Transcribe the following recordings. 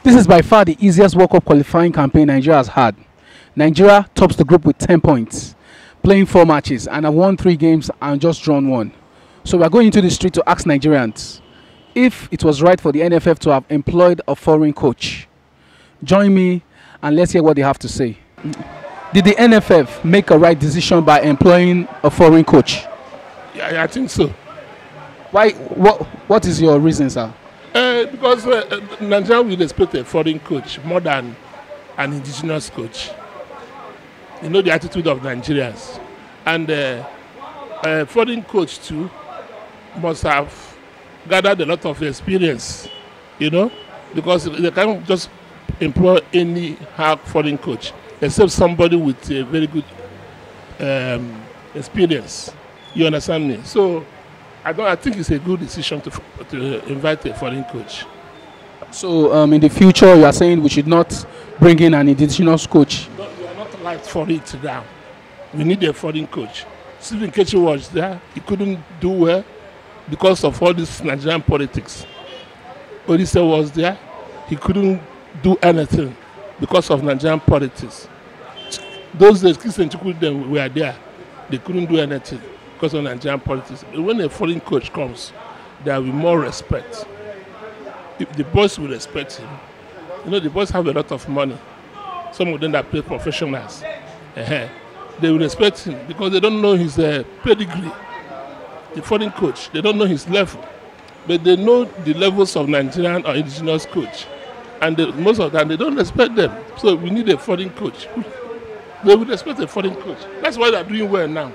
This is by far the easiest World Cup qualifying campaign Nigeria has had. Nigeria tops the group with 10 points, playing 4 matches, and have won 3 games and just drawn 1. So we are going into the street to ask Nigerians if it was right for the NFF to have employed a foreign coach. Join me and let's hear what they have to say. Did the NFF make a right decision by employing a foreign coach? Yeah, I think so. Why? What is your reason, sir? Because Nigeria will expect a foreign coach more than an indigenous coach. You know the attitude of Nigerians. And a foreign coach too must have gathered a lot of experience, you know, because they can't just employ any foreign coach, except somebody with a very good experience. You understand me? So I think it's a good decision to invite a foreign coach. So in the future, you are saying we should not bring in an indigenous coach? No, we are not allowed for it now. We need a foreign coach. Stephen Kechi was there. He couldn't do well because of all this Nigerian politics. Odise was there. He couldn't do anything because of Nigerian politics. Those days, Christian Chukwudem were there. They couldn't do anything because of Nigerian politics. But when a foreign coach comes, there will be more respect. If the boys will respect him, you know, the boys have a lot of money. Some of them that play professionals. They will respect him because they don't know his pedigree. The foreign coach, they don't know his level. But they know the levels of Nigerian or indigenous coach. And most of them, they don't respect them. So we need a foreign coach. They will respect a foreign coach. That's why they're doing well now.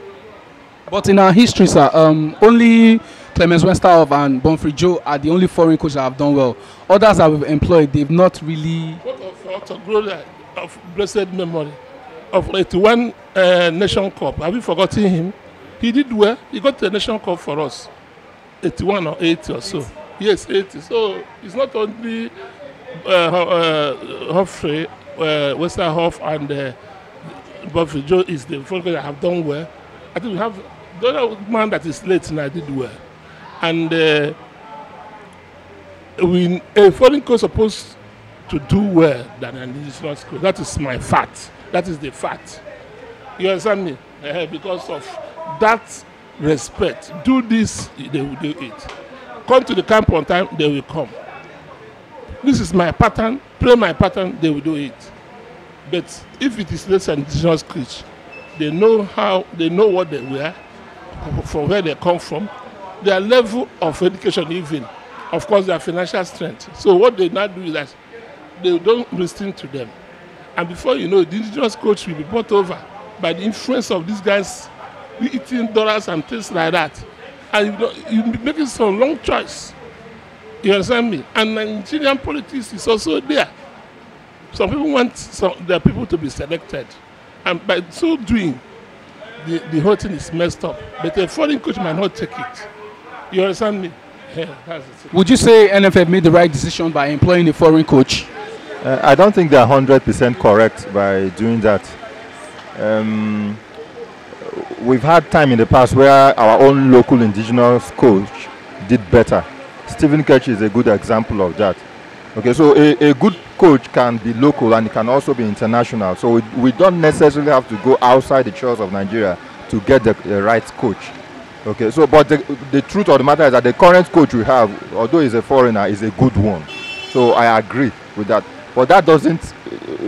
But in our history, sir, only Clemens Westerhoff and Bonfrey Joe are the only foreign coaches that have done well. Others that we've employed, they've not really... What of glory of blessed memory of 81 Nation Cup. Have you forgotten him? He did well. He got the Nation Cup for us. 81 or 80 or so. Yes, 80. So it's not only Humphrey, Westerhoff and Bonfrey Joe is the foreign coach that have done well. I think we have the other man that is late now did well. And a foreign coach supposed to do well than an indigenous coach. That is my fact. That is the fact. You understand me? Because of that respect. Do this, they will do it. Come to the camp on time, they will come. This is my pattern. Play my pattern, they will do it. But if it is less an indigenous coach, they know what they wear, from where they come from, their level of education even, of course their financial strength. So what they now do is that they don't listen to them. And before you know it, the indigenous coach will be brought over by the influence of these guys eating dollars and things like that. And you'll be making some wrong choice. You understand me? And Nigerian politics is also there. Some people want their people to be selected. And by so doing, the whole thing is messed up. But a foreign coach might not take it. You understand me? Yeah, that's it. Would you say NFF made the right decision by employing a foreign coach? I don't think they're 100% correct by doing that. We've had time in the past where our own local indigenous coach did better. Stephen Kechi is a good example of that. Okay, so a good coach can be local and it can also be international. So we don't necessarily have to go outside the shores of Nigeria to get the right coach. Okay, so but the truth of the matter is that the current coach we have, although he's a foreigner, is a good one. So I agree with that. But that doesn't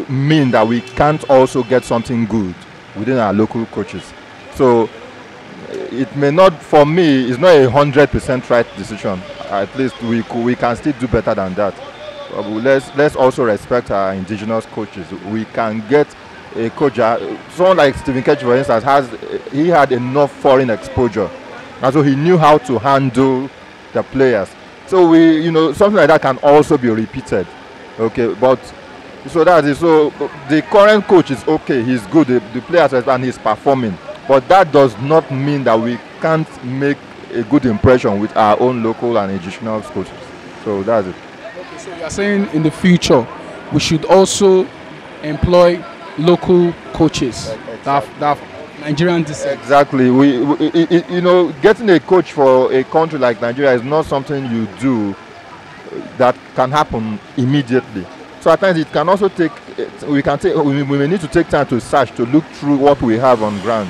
mean that we can't also get something good within our local coaches. So it may not, for me, it's not 100% right decision. At least we can still do better than that. Let's also respect our indigenous coaches. We can get a coach, someone like Stephen Kechi, for instance, he had enough foreign exposure, and so he knew how to handle the players. So something like that can also be repeated. Okay, but so that is so. The current coach is okay. He's good. The players and he's performing. But that does not mean that we can't make a good impression with our own local and indigenous coaches. So that's it. Okay, so you are saying in the future we should also employ local coaches that have Nigerian descent. Exactly. Getting a coach for a country like Nigeria is not something you do that can happen immediately. so at times it can also take. We may need to take time to search, to look through what we have on ground.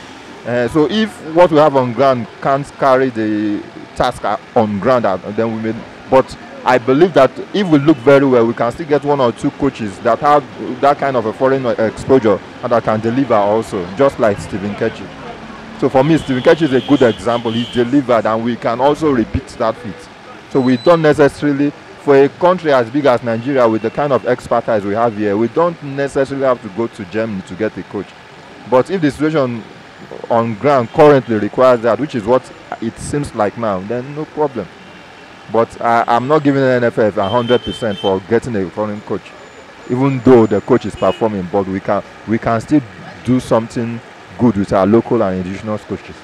So if what we have on ground can't carry the task on ground, then we may. But I believe that if we look very well, we can still get 1 or 2 coaches that have that kind of a foreign exposure and that can deliver also, just like Stephen Kechi. So for me, Stephen Kechi is a good example. He delivered, and we can also repeat that feat. So we don't necessarily, for a country as big as Nigeria, with the kind of expertise we have here, we don't necessarily have to go to Germany to get a coach. But if the situation on ground currently requires that, which is what it seems like now, then no problem. But I'm not giving the NFF 100% for getting a foreign coach, even though the coach is performing. But we can still do something good with our local and indigenous coaches.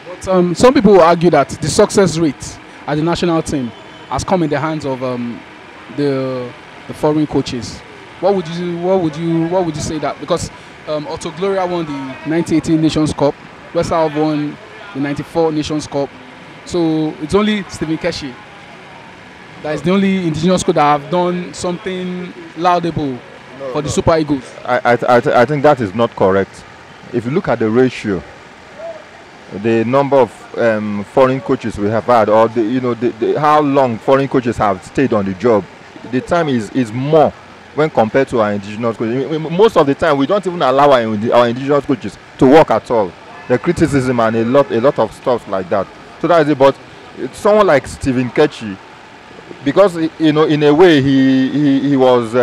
But some people will argue that the success rate at the national team has come in the hands of the foreign coaches. What would you say that? Because Otto Gloria won the 1918 Nations Cup, West Ham won the 94 Nations Cup. So it's only Stephen Kechi that is the only indigenous coach that have done something laudable for the Super Eagles. I think that is not correct. If you look at the ratio, the number of foreign coaches we have had, or how long foreign coaches have stayed on the job, the time is more when compared to our indigenous coaches. Most of the time, we don't even allow our indigenous coaches to work at all. The criticism and a lot of stuff like that. So that is it. But someone like Stephen Kechi, because in a way he was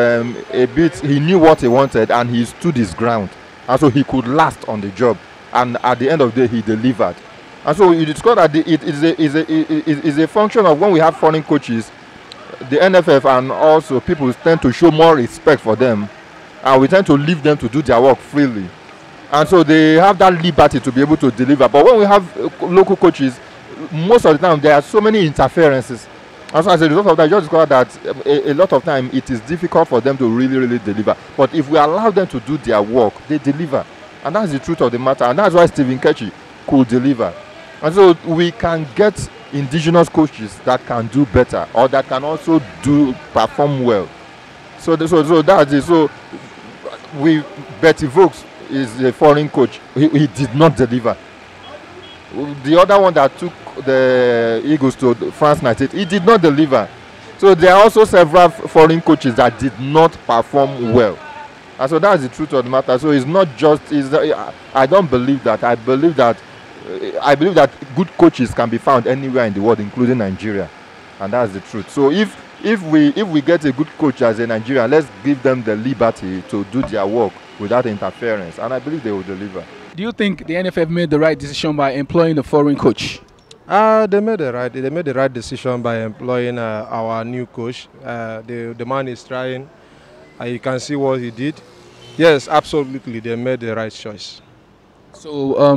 he knew what he wanted, and he stood his ground, and so he could last on the job. And at the end of the day, he delivered. And so you discover that it is a function of when we have foreign coaches, the NFF and also people tend to show more respect for them, and we tend to leave them to do their work freely. And so they have that liberty to be able to deliver. But when we have local coaches, most of the time there are so many interferences. And so as a result of that, you just discover that a lot of time it is difficult for them to really deliver. But if we allow them to do their work, they deliver. And that's the truth of the matter. And that's why Stephen Kechi could deliver. And so we can get indigenous coaches that can do better, or that can also perform well. So that's it. So Betty Vogts is a foreign coach. He did not deliver. The other one that took the Eagles to France 98, he did not deliver. So there are also several foreign coaches that did not perform well. And so that's the truth of the matter. So it's not just. I don't believe that. I believe that good coaches can be found anywhere in the world, including Nigeria, and that's the truth. So if we get a good coach as a Nigerian, let's give them the liberty to do their work without interference, and I believe they will deliver. Do you think the NFF made the right decision by employing a foreign coach? They made the right decision by employing our new coach. The man is trying. You can see what he did. Yes, absolutely, they made the right choice. So,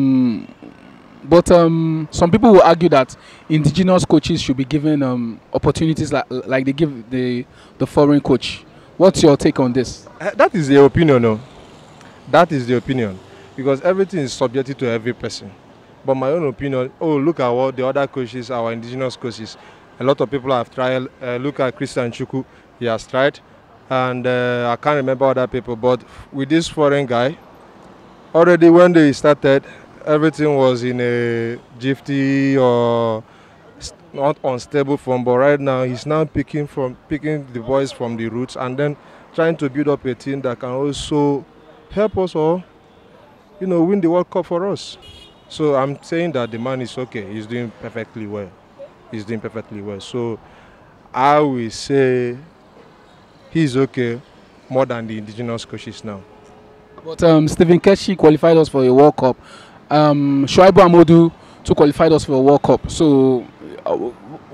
but some people will argue that indigenous coaches should be given opportunities like they give the foreign coach. What's your take on this? That is the opinion, no? That is the opinion, because everything is subjected to every person. But my own opinion, look at what the other coaches, our indigenous coaches, a lot of people have tried. Look at Christian Chukwu, he has tried. And I can't remember other people, but with this foreign guy, already when they started, everything was in a jifty or not unstable form. But right now, he's now picking the boys from the roots and then trying to build up a team that can also help us all, win the World Cup for us. So I'm saying that the man is okay. He's doing perfectly well. So I will say he's okay more than the indigenous coaches now. But Stephen Kechi qualified us for a World Cup. Shuaibu Amodu too qualified us for a World Cup. So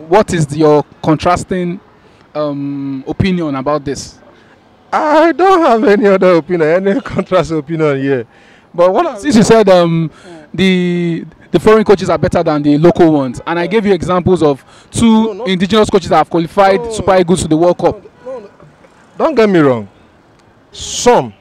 what is your contrasting opinion about this? I don't have any other opinion, any contrast opinion here. But since you said the foreign coaches are better than the local ones, and I gave you examples of two indigenous coaches that have qualified Super Eagles to the World Cup. Don't get me wrong. Some,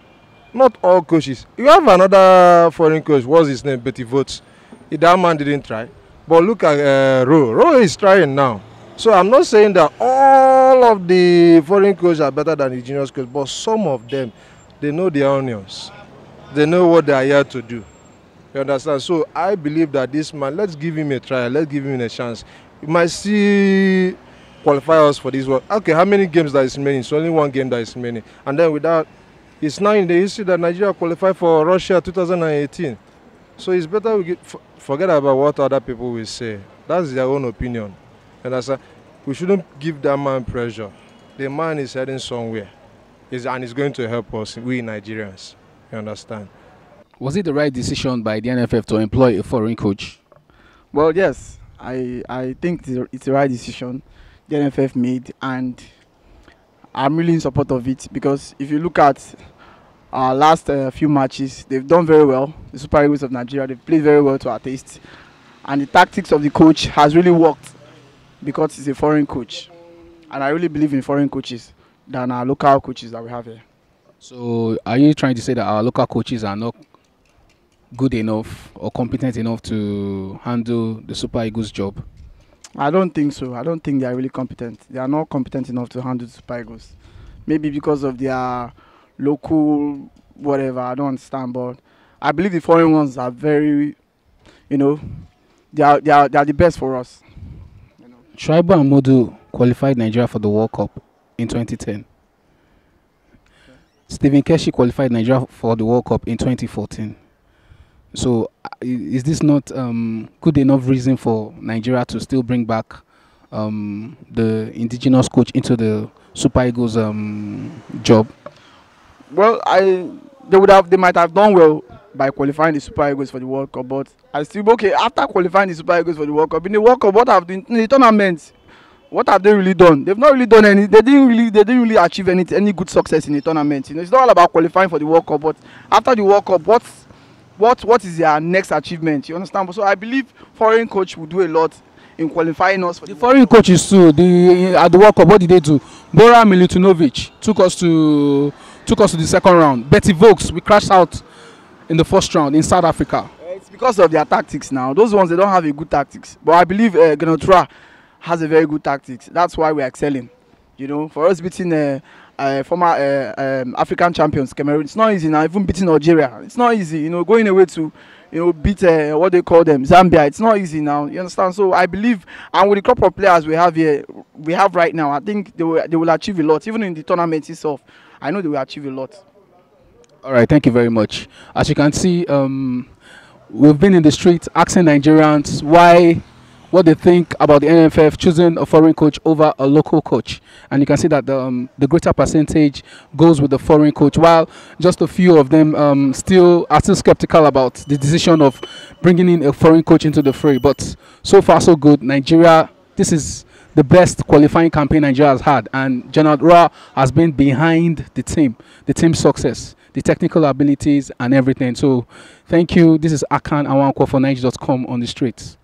not all coaches. You have another foreign coach, what's his name, Betty Vogts. That man didn't try. But look at Rohr. Rohr is trying now. So I'm not saying that all of the foreign coaches are better than the Nigerian coaches, but some of them, they know their onions. They know what they are here to do. You understand? So I believe that this man, let's give him a try, let's give him a chance. You might see qualify us for this world. Okay, how many games that is remaining? It's only one game that is remaining. And then with that, it's now in the history that Nigeria qualified for Russia 2018. So it's better we forget about what other people will say. That's their own opinion. And we shouldn't give that man pressure. The man is heading somewhere. And it's going to help us, we Nigerians. You understand? Was it the right decision by the NFF to employ a foreign coach? Well, yes, I think it's the right decision the NFF made, and I'm really in support of it, because if you look at our last few matches, they've done very well. The Super Eagles of Nigeria, they've played very well to our taste, and the tactics of the coach has really worked because he's a foreign coach, and I really believe in foreign coaches than our local coaches that we have here. So are you trying to say that our local coaches are not good enough or competent enough to handle the Super Eagles job? I don't think so. I don't think they are really competent. They are not competent enough to handle the Super Eagles. Maybe because of their local whatever, I don't understand. But I believe the foreign ones are very, they are the best for us. Tribal and Modu qualified Nigeria for the World Cup in 2010. Stephen Keshi qualified Nigeria for the World Cup in 2014. So is this not good enough reason for Nigeria to still bring back the indigenous coach into the Super Eagles job? Well, they might have done well by qualifying the Super Eagles for the World Cup, but after qualifying the Super Eagles for the World Cup, in the World Cup, in the tournament, what have they really done? They've not really done any. They didn't really achieve any good success in the tournament. It's not all about qualifying for the World Cup, but after the World Cup, what is their next achievement? You understand? So I believe foreign coach will do a lot in qualifying us for the foreign coaches too. At the World Cup, what did they do? Bora Milutinovic took us to the second round. Betty Vokes, we crashed out in the first round in South Africa. It's because of their tactics now. Those ones, they don't have a good tactics. But I believe Gernot Rohr has a very good tactics. That's why we're excelling. For us beating former African champions, Cameroon, it's not easy now. Even beating Algeria, it's not easy. Going away to beat what they call them, Zambia, it's not easy now. You understand? So I believe, and with the crop of players we have right now, I think they will achieve a lot. Even in the tournament itself, I know they will achieve a lot. All right, thank you very much. As you can see, we've been in the streets asking Nigerians what they think about the NFF choosing a foreign coach over a local coach, and you can see that the greater percentage goes with the foreign coach, while just a few of them are still skeptical about the decision of bringing in a foreign coach into the fray. But so far so good. Nigeria, this is the best qualifying campaign Nigeria has had, and Gernot Rohr has been behind the team's success, the technical abilities and everything. So thank you. This is Akan Awankwo for Niger.com on the streets.